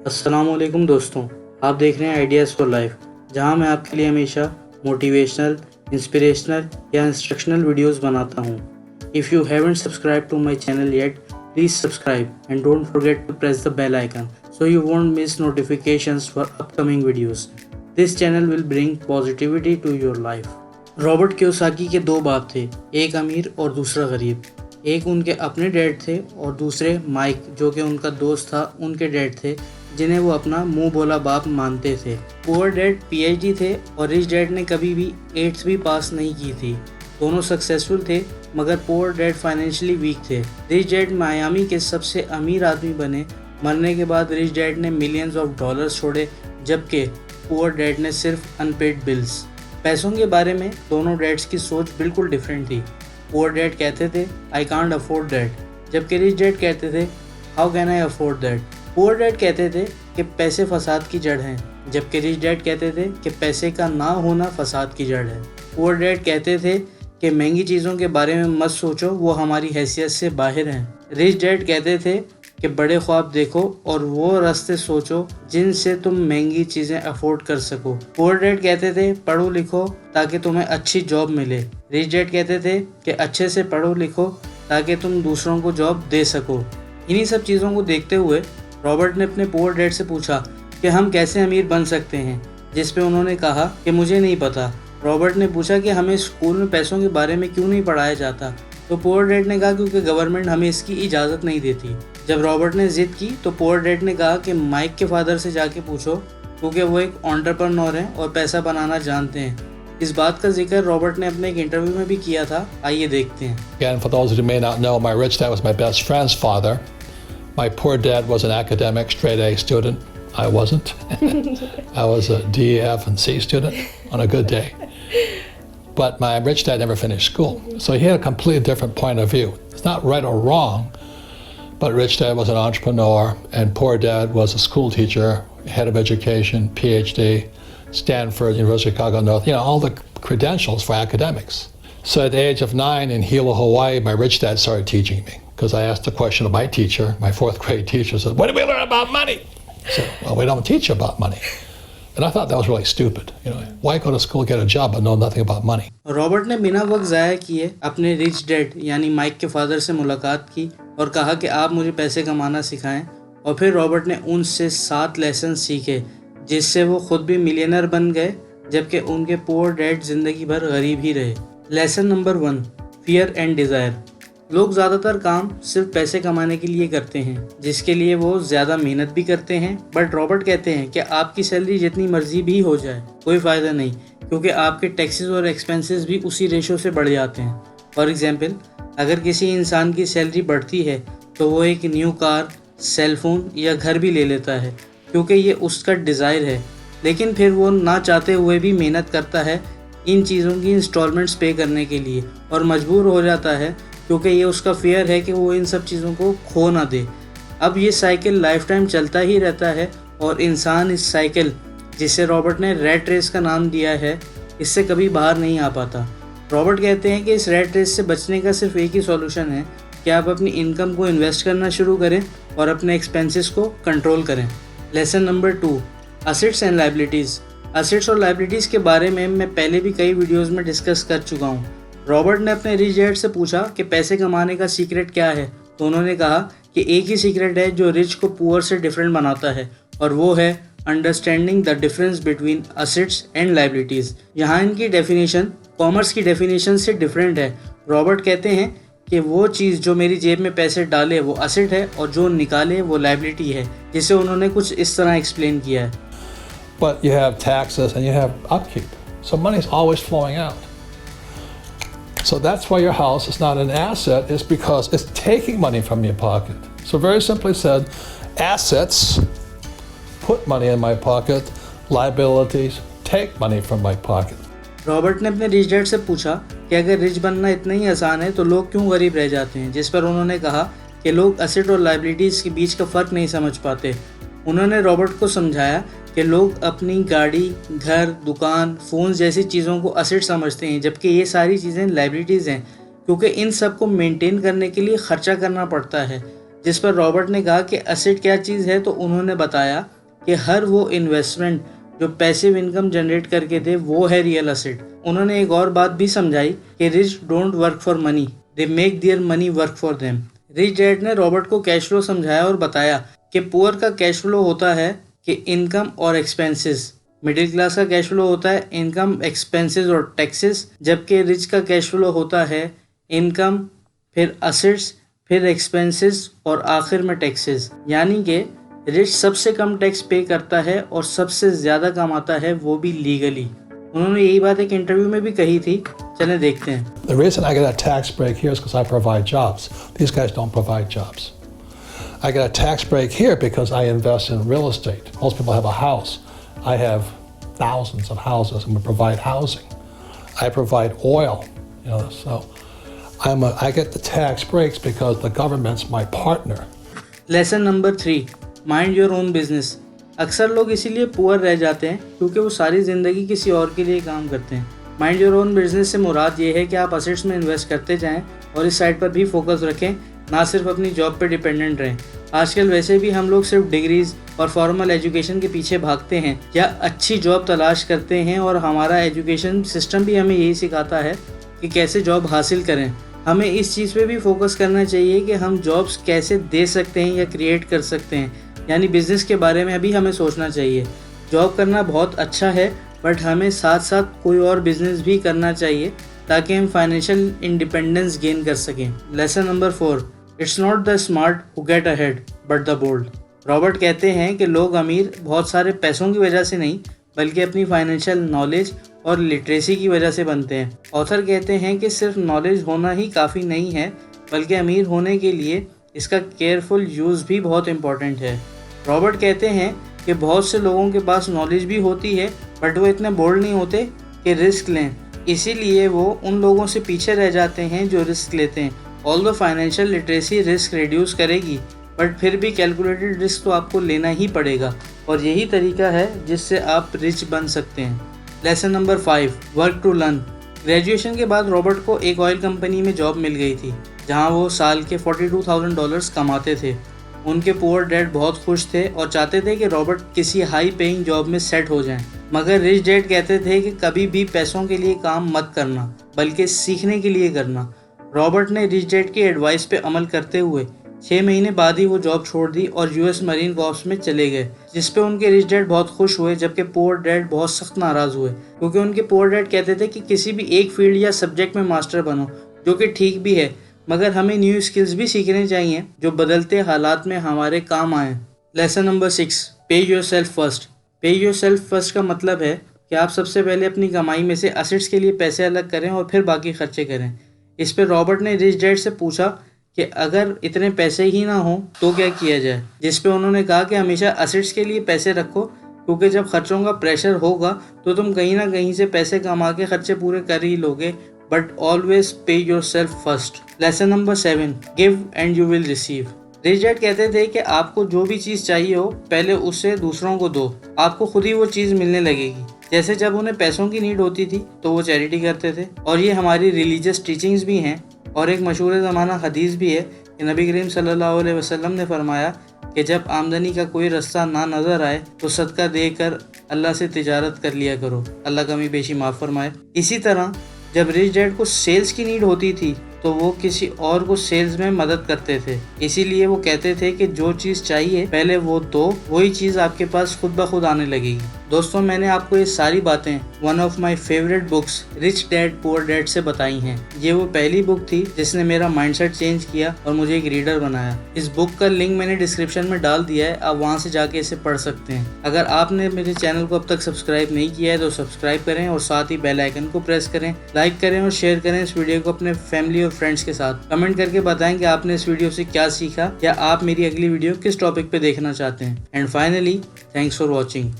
अस्सलामुअलैकुम दोस्तों, आप देख रहे हैं आइडियाज़ फॉर लाइफ, जहां मैं आपके लिए हमेशा मोटिवेशनल, इंस्पिरेशनल या इंस्ट्रक्शनल वीडियोस बनाता हूं। If you haven't subscribe to my channel yet, please subscribe and don't forget to press the bell icon so you won't miss notifications for upcoming videos. This channel will bring positivity to your life. Robert Kiyosaki के दो बाप थे, एक अमीर और दूसरा गरीब। एक उनके अपने डैड थे और दूसरे माइक, जो कि उनका दोस्त था, उनके डैड थे, जिन्हें वो अपना मुंह बोला बाप मानते थे। पुअर डैड पीएचडी थे और रिच डैड ने कभी भी 8th भी पास नहीं की थी। दोनों सक्सेसफुल थे, मगर पुअर डैड फाइनेंशियली वीक थे। रिच डैड मायामी के सबसे अमीर आदमी बने। मरने के बाद रिच डैड ने मिलियंस ऑफ डॉलर्स छोड़े, जबकि पुअर डैड ने सिर्फ अनपेड बिल्स। पैसों के बारे में दोनों डैड्स की सोच बिल्कुल डिफरेंट थी। पुअर डैड कहते थे आई कांट अफोर्ड दैट, जबकि रिच डैड कहते थे how can I afford that. Poor dad कहते थे कि पैसे फसाद की जड़ हैं, जबकि रिच डैड कहते थे कि पैसे का ना होना फसाद की जड़ है। पुअर डैड कहते थे कि महंगी चीज़ों के बारे में मत सोचो, वो हमारी हैसियत से बाहर हैं। रिच डैड कहते थे कि बड़े ख्वाब देखो और वो रास्ते सोचो जिनसे तुम महंगी चीज़ें अफोर्ड कर सको। पुअर डैड कहते थे पढ़ो लिखो ताकि तुम्हें अच्छी जॉब मिले। रिच डैड कहते थे कि अच्छे से पढ़ो लिखो ताकि तुम दूसरों को जॉब दे सको। इन्हीं सब चीज़ों को देखते हुए रॉबर्ट ने अपने पुअर डैड से पूछा कि हम कैसे अमीर बन सकते हैं, जिस पे उन्होंने कहा कि मुझे नहीं पता। रॉबर्ट ने पूछा कि हमें स्कूल में पैसों के बारे में क्यों नहीं पढ़ाया जाता, तो पुअर डैड ने कहा क्योंकि गवर्नमेंट हमें इसकी इजाज़त नहीं देती। जब रॉबर्ट ने ज़िद की तो पुअर डैड ने कहा कि माइक के फादर से जाके पूछो, क्योंकि वो एक एंटरप्रेन्योर हैं और पैसा बनाना जानते हैं। इस बात का जिक्र रॉबर्ट ने अपने एक इंटरव्यू में भी किया था, आइए देखते हैं। Again, for those who may not know, my rich dad was my best friend's father. My poor dad was an academic, straight A student. I wasn't. I was a D, F, and C student on a good day. But my rich dad never finished school. So he had a completely different point of view. It's not right or wrong, but rich dad was an entrepreneur and poor dad was a school teacher, head of education, PhD, Stanford, University of Chicago North, all the credentials for academics. So at the age of 9 in Hilo, Hawaii, my rich dad started teaching me because I asked the question of my teacher, my 4th grade teacher, said, what do we learn about money? I said, well, we don't teach about money. And I thought that was really stupid. Why go to school, get a job, but know nothing about money? Robert ने बिना वक्त ज़ाया किए अपने rich dad यानी mic के father से मुलाकात की और कहा कि आप मुझे पैसे कमाना सिखाएं। और फिर रॉबर्ट ने उनसे 7 लेसन सीखे, जिससे वो खुद भी मिलियनर बन गए, जबकि उनके पुअर डैड जिंदगी भर गरीब ही रहे। Lesson number 1, fear and desire. लोग ज़्यादातर काम सिर्फ पैसे कमाने के लिए करते हैं, जिसके लिए वो ज़्यादा मेहनत भी करते हैं। बट रॉबर्ट कहते हैं कि आपकी सैलरी जितनी मर्जी भी हो जाए कोई फ़ायदा नहीं, क्योंकि आपके टैक्सेस और एक्सपेंसेस भी उसी रेशो से बढ़ जाते हैं। फॉर एग्जांपल, अगर किसी इंसान की सैलरी बढ़ती है तो वो एक न्यू कार, सेलफोन या घर भी ले लेता है, क्योंकि ये उसका डिज़ायर है। लेकिन फिर वो ना चाहते हुए भी मेहनत करता है इन चीज़ों की इंस्टॉलमेंट्स पे करने के लिए और मजबूर हो जाता है, क्योंकि ये उसका फियर है कि वो इन सब चीज़ों को खो ना दे। अब ये साइकिल लाइफ टाइम चलता ही रहता है और इंसान इस साइकिल, जिसे रॉबर्ट ने रैट रेस का नाम दिया है, इससे कभी बाहर नहीं आ पाता। रॉबर्ट कहते हैं कि इस रैट रेस से बचने का सिर्फ एक ही सॉल्यूशन है कि आप अपनी इनकम को इन्वेस्ट करना शुरू करें और अपने एक्सपेंसेस को कंट्रोल करें। Lesson number 2, assets and liabilities. Assets और लायबिलिटीज़ के बारे में मैं पहले भी कई वीडियोज़ में डिस्कस कर चुका हूँ। रॉबर्ट ने अपने रिच डैड से पूछा कि पैसे कमाने का सीक्रेट क्या है, तो उन्होंने कहा कि एक ही सीक्रेट है जो रिच को पुअर से डिफरेंट बनाता है, और वो है understanding the difference between assets and liabilities. यहाँ इनकी डेफिनेशन कॉमर्स की डेफिनेशन से डिफरेंट है। रॉबर्ट कहते हैं कि वो चीज़ जो मेरी जेब में पैसे डाले वो असेट है और जो निकाले वो लायबिलिटी है, जिसे उन्होंने कुछ इस तरह एक्सप्लेन किया है। But you have taxes and you have upkeep. So money is always flowing out. So that's why your house is not an asset, is because it's taking money from your pocket. So very simply said, assets put money in my pocket, liabilities take money from my pocket. Robert ने अपने rich dad से पूछा कि अगर rich बनना इतना ही आसान है तो लोग क्यों गरीब रह जाते हैं, जिस पर उन्होंने कहा कि लोग असेट और लायबिलिटीज़ के बीच का फ़र्क नहीं समझ पाते। उन्होंने रॉबर्ट को समझाया कि लोग अपनी गाड़ी, घर, दुकान, फ़ोन जैसी चीज़ों को असेट समझते हैं, जबकि ये सारी चीज़ें लायबिलिटीज़ हैं, क्योंकि इन सब को मेंटेन करने के लिए ख़र्चा करना पड़ता है। जिस पर रॉबर्ट ने कहा कि एसेट क्या चीज़ है, तो उन्होंने बताया कि हर वो इन्वेस्टमेंट जो पैसिव इनकम जनरेट करके दे वो है रियल एसेट। उन्होंने एक और बात भी समझाई कि rich don't work for money, they make their money work for them. Rich dad ने रॉबर्ट को कैश फ्लो समझाया और बताया कि पुअर का कैश फ्लो होता है कि इनकम और एक्सपेंसेस, मिडिल क्लास का कैश फ्लो होता है इनकम, एक्सपेंसेस और टैक्सेस, जबकि रिच का कैश फ्लो होता है इनकम, फिर असेट्स, फिर एक्सपेंसेस और आखिर में टैक्सेस। यानी कि रिच सबसे कम टैक्स पे करता है और सबसे ज़्यादा कमाता है, वो भी लीगली। उन्होंने यही बात एक इंटरव्यू में भी कही थी। चलें देखते हैं। The reason I get a tax break here is because I provide jobs. These guys don't provide jobs. I get a tax break here because I invest in real estate. Most people have a house. I have thousands of houses and we provide housing. I provide oil, so I get the tax breaks because the government's my partner. Lesson number 3, mind your own business. अक्सर लोग इसीलिए poor रह जाते हैं क्योंकि वो सारी ज़िंदगी किसी और के लिए काम करते हैं। माइंड योर ओन बिजनेस से मुराद ये है कि आप असेट्स में इन्वेस्ट करते जाएं और इस साइड पर भी फोकस रखें, ना सिर्फ अपनी जॉब पे डिपेंडेंट रहें। आजकल वैसे भी हम लोग सिर्फ डिग्रीज और फॉर्मल एजुकेशन के पीछे भागते हैं या अच्छी जॉब तलाश करते हैं, और हमारा एजुकेशन सिस्टम भी हमें यही सिखाता है कि कैसे जॉब हासिल करें। हमें इस चीज़ पे भी फोकस करना चाहिए कि हम जॉब्स कैसे दे सकते हैं या क्रिएट कर सकते हैं, यानी बिज़नेस के बारे में भी हमें सोचना चाहिए। जॉब करना बहुत अच्छा है, बट हमें साथ साथ कोई और बिजनेस भी करना चाहिए ताकि हम फाइनेंशियल इंडिपेंडेंस गेन कर सकें। Lesson number 4, it's not the smart who get ahead but the bold. Robert कहते हैं कि लोग अमीर बहुत सारे पैसों की वजह से नहीं, बल्कि अपनी फाइनेंशियल नॉलेज और लिटरेसी की वजह से बनते हैं। ऑथर कहते हैं कि सिर्फ नॉलेज होना ही काफ़ी नहीं है, बल्कि अमीर होने के लिए इसका केयरफुल यूज़ भी बहुत इम्पॉर्टेंट है। रॉबर्ट कहते हैं कि बहुत से लोगों के पास नॉलेज भी होती है, बट वो इतने बोल्ड नहीं होते कि रिस्क लें, इसीलिए वो उन लोगों से पीछे रह जाते हैं जो रिस्क लेते हैं। Although financial literacy risk reduce करेगी, बट फिर भी कैलकुलेटेड रिस्क तो आपको लेना ही पड़ेगा, और यही तरीका है जिससे आप रिच बन सकते हैं। Lesson number 5, work to learn. Graduation के बाद रॉबर्ट को एक ऑयल कंपनी में जॉब मिल गई थी, जहां वो साल के $42,000 कमाते थे। उनके पुअर डैड बहुत खुश थे और चाहते थे कि रॉबर्ट किसी हाई पेइंग जॉब में सेट हो जाएं। मगर रिच डैड कहते थे कि कभी भी पैसों के लिए काम मत करना, बल्कि सीखने के लिए करना। रॉबर्ट ने रिच डैड की एडवाइस पे अमल करते हुए 6 महीने बाद ही वो जॉब छोड़ दी और यूएस मरीन कॉर्प्स में चले गए, जिस पे उनके रिच डैड बहुत खुश हुए, जबकि पुअर डैड बहुत सख्त नाराज़ हुए, क्योंकि उनके पुअर डैड कहते थे कि किसी भी एक फील्ड या सब्जेक्ट में मास्टर बनो, जो कि ठीक भी है, मगर हमें न्यू स्किल्स भी सीखने चाहिए जो बदलते हालात में हमारे काम आए। लेसन नंबर 6, पे योरसेल्फ फर्स्ट। पे योरसेल्फ फर्स्ट का मतलब है कि आप सबसे पहले अपनी कमाई में से असेट्स के लिए पैसे अलग करें और फिर बाकी खर्चे करें। इस पर रॉबर्ट ने रिच डैड से पूछा कि अगर इतने पैसे ही ना हो तो क्या किया जाए, जिस पे उन्होंने कहा कि हमेशा असेट्स के लिए पैसे रखो, क्योंकि जब खर्चों का प्रेशर होगा तो तुम कहीं ना कहीं से पैसे कमा के खर्चे पूरे कर ही लोगे, बट ऑलवेज पे yourself first. Lesson number 7, give and you will receive. Rich dad कहते थे कि आपको जो भी चीज़ चाहिए हो पहले उससे दूसरों को दो, आपको खुद ही वो चीज़ मिलने लगेगी। जैसे जब उन्हें पैसों की नीड होती थी तो वो चैरिटी करते थे, और ये हमारी रिलीजियस टीचिंग्स भी हैं। और एक मशहूर ज़माना हदीस भी है कि नबी करीम सल्लल्लाहु अलैहि वसल्लम ने फरमाया कि जब आमदनी का कोई रास्ता ना नज़र आए तो सदका देकर अल्लाह से तिजारत कर लिया करो, अल्लाह कमी बेशी माफ़ फरमाए। इसी तरह जब रिच डैड को सेल्स की नीड होती थी तो वो किसी और को सेल्स में मदद करते थे, इसीलिए वो कहते थे कि जो चीज़ चाहिए पहले वो दो, वही चीज़ आपके पास खुद ब खुद आने लगेगी। दोस्तों, मैंने आपको ये सारी बातें one of my favourite books rich dad poor dad से बताई हैं। ये वो पहली बुक थी जिसने मेरा माइंडसेट चेंज किया और मुझे एक रीडर बनाया। इस बुक का लिंक मैंने डिस्क्रिप्शन में डाल दिया है, आप वहाँ से जाके इसे पढ़ सकते हैं। अगर आपने मेरे चैनल को अब तक सब्सक्राइब नहीं किया है तो सब्सक्राइब करें और साथ ही बेल आइकन को प्रेस करें, लाइक करें और शेयर करें इस वीडियो को अपने फैमिली और फ्रेंड्स के साथ। कमेंट करके बताएं कि आपने इस वीडियो से क्या सीखा या आप मेरी अगली वीडियो किस टॉपिक पे देखना चाहते हैं। And finally, thanks for watching.